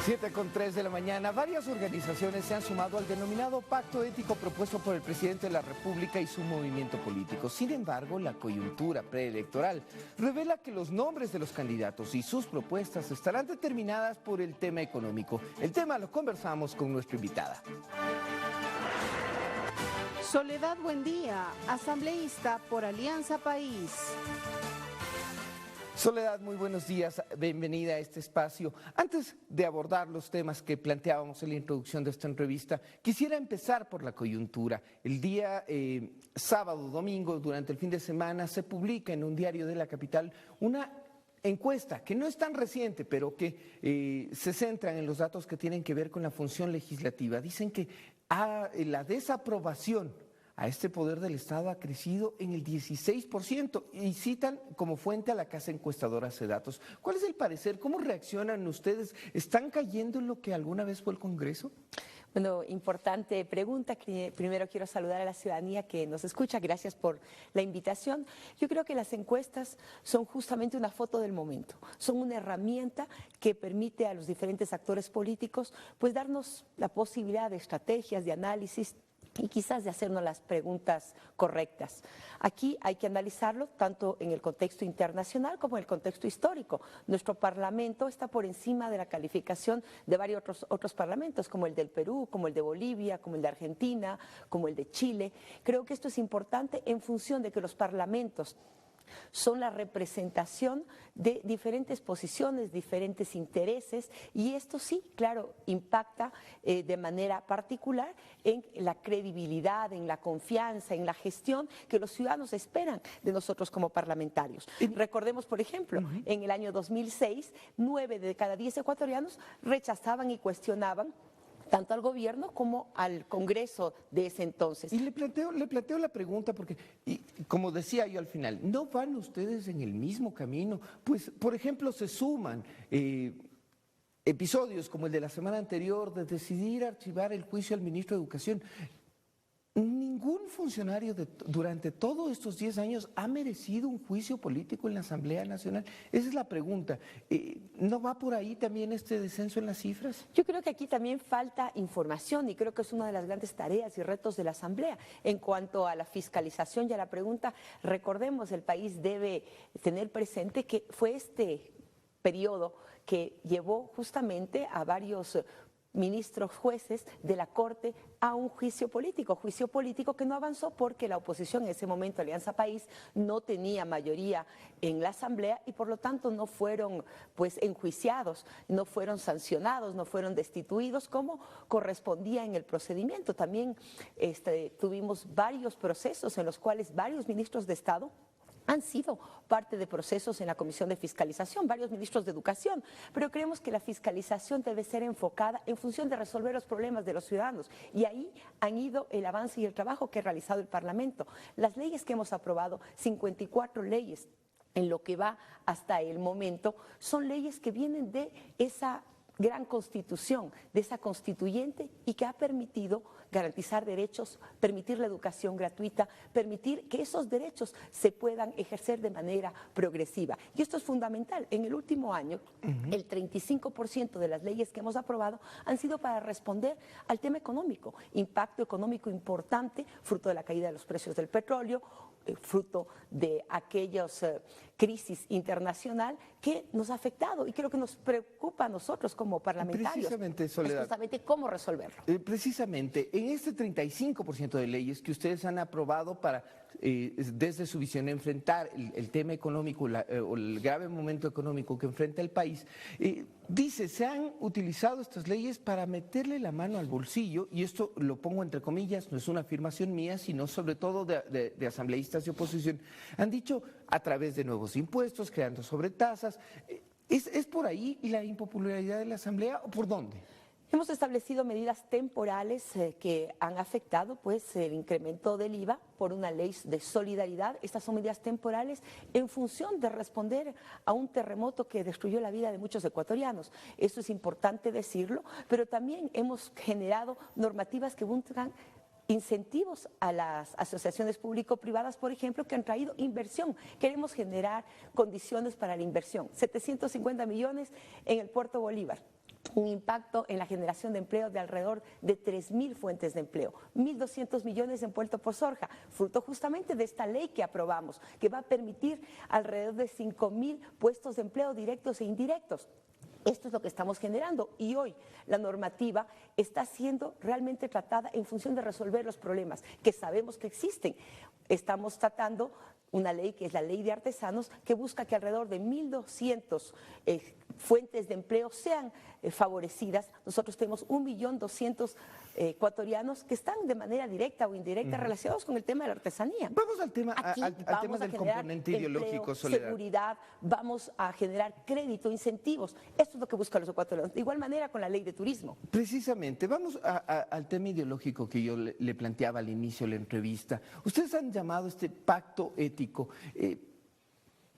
7:03 de la mañana, varias organizaciones se han sumado al denominado pacto ético propuesto por el presidente de la República y su movimiento político. Sin embargo, la coyuntura preelectoral revela que los nombres de los candidatos y sus propuestas estarán determinadas por el tema económico. El tema lo conversamos con nuestra invitada. Soledad Buendía, asambleísta por Alianza País. Soledad, muy buenos días, bienvenida a este espacio. Antes de abordar los temas que planteábamos en la introducción de esta entrevista, quisiera empezar por la coyuntura. El día sábado, domingo, durante el fin de semana, se publica en un diario de la capital una encuesta que no es tan reciente, pero que se centra en los datos que tienen que ver con la función legislativa. Dicen que la desaprobación a este poder del Estado ha crecido en el 16% y citan como fuente a la casa encuestadora Cedatos. ¿Cuál es el parecer? ¿Cómo reaccionan ustedes? ¿Están cayendo en lo que alguna vez fue el Congreso? Bueno, importante pregunta. Primero quiero saludar a la ciudadanía que nos escucha. Gracias por la invitación. Yo creo que las encuestas son justamente una foto del momento. Son una herramienta que permite a los diferentes actores políticos pues darnos la posibilidad de estrategias, de análisis y quizás de hacernos las preguntas correctas. Aquí hay que analizarlo tanto en el contexto internacional como en el contexto histórico. Nuestro Parlamento está por encima de la calificación de varios otros parlamentos, como el del Perú, como el de Bolivia, como el de Argentina, como el de Chile. Creo que esto es importante en función de que los parlamentos son la representación de diferentes posiciones, diferentes intereses, y esto sí, claro, impacta de manera particular en la credibilidad, en la confianza, en la gestión que los ciudadanos esperan de nosotros como parlamentarios. Recordemos, por ejemplo, en el año 2006, 9 de cada 10 ecuatorianos rechazaban y cuestionaban tanto al gobierno como al Congreso de ese entonces. Y le planteo la pregunta porque, como decía yo al final, ¿no van ustedes en el mismo camino? Pues, por ejemplo, se suman episodios como el de la semana anterior de decidir archivar el juicio al ministro de Educación. Ningún funcionario durante todos estos 10 años ha merecido un juicio político en la Asamblea Nacional. Esa es la pregunta. ¿No va por ahí también este descenso en las cifras? Yo creo que aquí también falta información y creo que es una de las grandes tareas y retos de la Asamblea. En cuanto a la fiscalización y a la pregunta, recordemos, el país debe tener presente que fue este periodo que llevó justamente a varios ministros jueces de la Corte a un juicio político que no avanzó porque la oposición en ese momento, Alianza País, no tenía mayoría en la Asamblea y por lo tanto no fueron pues enjuiciados, no fueron sancionados, no fueron destituidos como correspondía en el procedimiento. También tuvimos varios procesos en los cuales varios ministros de Estado han sido parte de procesos en la Comisión de Fiscalización, varios ministros de Educación, pero creemos que la fiscalización debe ser enfocada en función de resolver los problemas de los ciudadanos y ahí han ido el avance y el trabajo que ha realizado el Parlamento. Las leyes que hemos aprobado, 54 leyes en lo que va hasta el momento, son leyes que vienen de esa gran constitución, de esa constituyente y que ha permitido garantizar derechos, permitir la educación gratuita, permitir que esos derechos se puedan ejercer de manera progresiva. Y esto es fundamental. En el último año, el 35% de las leyes que hemos aprobado han sido para responder al tema económico, impacto económico importante, fruto de la caída de los precios del petróleo, fruto de aquellas crisis internacional que nos ha afectado y creo que nos preocupa a nosotros como parlamentarios. Precisamente, Soledad. Justamente cómo resolverlo. Precisamente, en este 35% de leyes que ustedes han aprobado para, desde su visión, enfrentar el tema económico o el grave momento económico que enfrenta el país, dice, se han utilizado estas leyes para meterle la mano al bolsillo, y esto lo pongo entre comillas, no es una afirmación mía, sino sobre todo de asambleístas de oposición. Han dicho a través de nuevos impuestos, creando sobretasas. ¿Es por ahí y la impopularidad de la Asamblea o por dónde? Hemos establecido medidas temporales que han afectado pues, el incremento del IVA por una ley de solidaridad. Estas son medidas temporales en función de responder a un terremoto que destruyó la vida de muchos ecuatorianos. Eso es importante decirlo, pero también hemos generado normativas que buscan incentivos a las asociaciones público-privadas, por ejemplo, que han traído inversión. Queremos generar condiciones para la inversión. 750 millones en el Puerto Bolívar. un impacto en la generación de empleo de alrededor de 3.000 fuentes de empleo, 1.200 millones en Puerto Posorja, fruto justamente de esta ley que aprobamos, que va a permitir alrededor de 5.000 puestos de empleo directos e indirectos. Esto es lo que estamos generando y hoy la normativa está siendo realmente tratada en función de resolver los problemas que sabemos que existen. Estamos tratando una ley que es la Ley de Artesanos, que busca que alrededor de 1.200 fuentes de empleo sean favorecidas. Nosotros tenemos 1.200.000 ecuatorianos que están de manera directa o indirecta relacionados con el tema de la artesanía. Vamos al tema, Aquí al tema del componente ideológico, empleo, Soledad. seguridad, vamos a generar crédito, incentivos. Esto es lo que buscan los ecuatorianos. De igual manera con la Ley de Turismo. Precisamente, vamos al tema ideológico que yo le planteaba al inicio de la entrevista. Ustedes han llamado este pacto ético.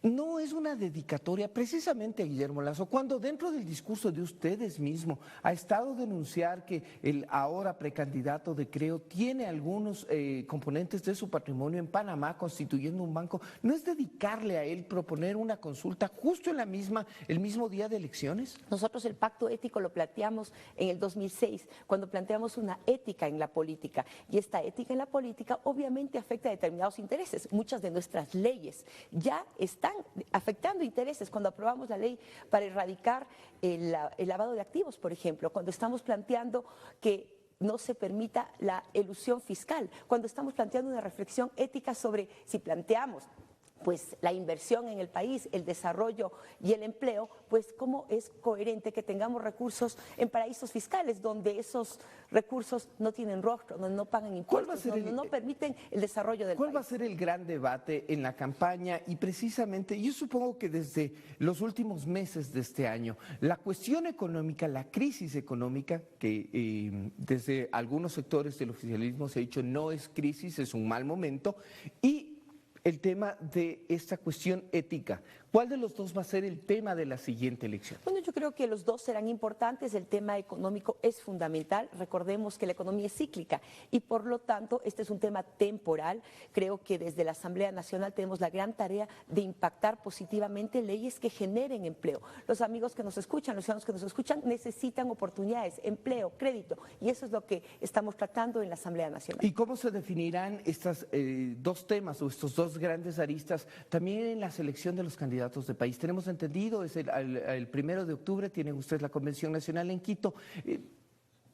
No es una dedicatoria precisamente a Guillermo Lasso, cuando dentro del discurso de ustedes mismos ha estado denunciar que el ahora precandidato de Creo tiene algunos componentes de su patrimonio en Panamá constituyendo un banco. ¿No es dedicarle a él proponer una consulta justo en el mismo día de elecciones? Nosotros el pacto ético lo planteamos en el 2006, cuando planteamos una ética en la política. Y esta ética en la política obviamente afecta a determinados intereses. Muchas de nuestras leyes ya están afectando intereses. Cuando aprobamos la ley para erradicar el lavado de activos, por ejemplo, cuando estamos planteando que no se permita la elusión fiscal, cuando estamos planteando una reflexión ética sobre si planteamos pues la inversión en el país, el desarrollo y el empleo, pues cómo es coherente que tengamos recursos en paraísos fiscales donde esos recursos no tienen rostro, donde no pagan impuestos, donde no permiten el desarrollo del país. ¿Cuál va a ser el gran debate en la campaña? Y precisamente, yo supongo que desde los últimos meses de este año, la cuestión económica, la crisis económica, que desde algunos sectores del oficialismo se ha dicho no es crisis, es un mal momento, y el tema de esta cuestión ética. ¿Cuál de los dos va a ser el tema de la siguiente elección? Bueno, yo creo que los dos serán importantes. El tema económico es fundamental. Recordemos que la economía es cíclica y por lo tanto este es un tema temporal. Creo que desde la Asamblea Nacional tenemos la gran tarea de impactar positivamente leyes que generen empleo. Los amigos que nos escuchan, los ciudadanos que nos escuchan necesitan oportunidades, empleo, crédito y eso es lo que estamos tratando en la Asamblea Nacional. ¿Y cómo se definirán estos dos temas o estos dos grandes aristas también en la selección de los candidatos de país? Tenemos entendido, es el 1 de octubre, tienen ustedes la Convención Nacional en Quito.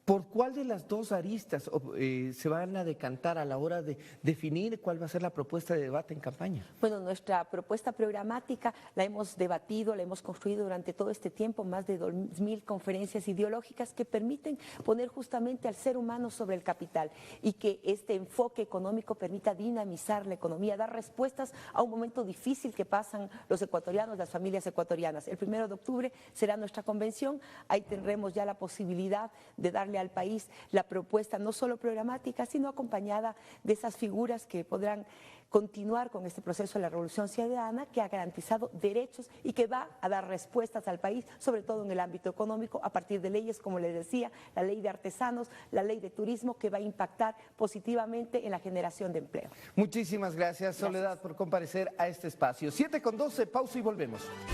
¿Por cuál de las dos aristas se van a decantar a la hora de definir cuál va a ser la propuesta de debate en campaña? Bueno, nuestra propuesta programática la hemos debatido, la hemos construido durante todo este tiempo, más de 2.000 conferencias ideológicas que permiten poner justamente al ser humano sobre el capital y que este enfoque económico permita dinamizar la economía, dar respuestas a un momento difícil que pasan los ecuatorianos, las familias ecuatorianas. El 1 de octubre será nuestra convención, ahí tendremos ya la posibilidad de darle al país la propuesta no solo programática, sino acompañada de esas figuras que podrán continuar con este proceso de la revolución ciudadana que ha garantizado derechos y que va a dar respuestas al país, sobre todo en el ámbito económico, a partir de leyes, como les decía, la Ley de Artesanos, la Ley de Turismo, que va a impactar positivamente en la generación de empleo. Muchísimas gracias, Soledad, por comparecer a este espacio. 7:12, pausa y volvemos.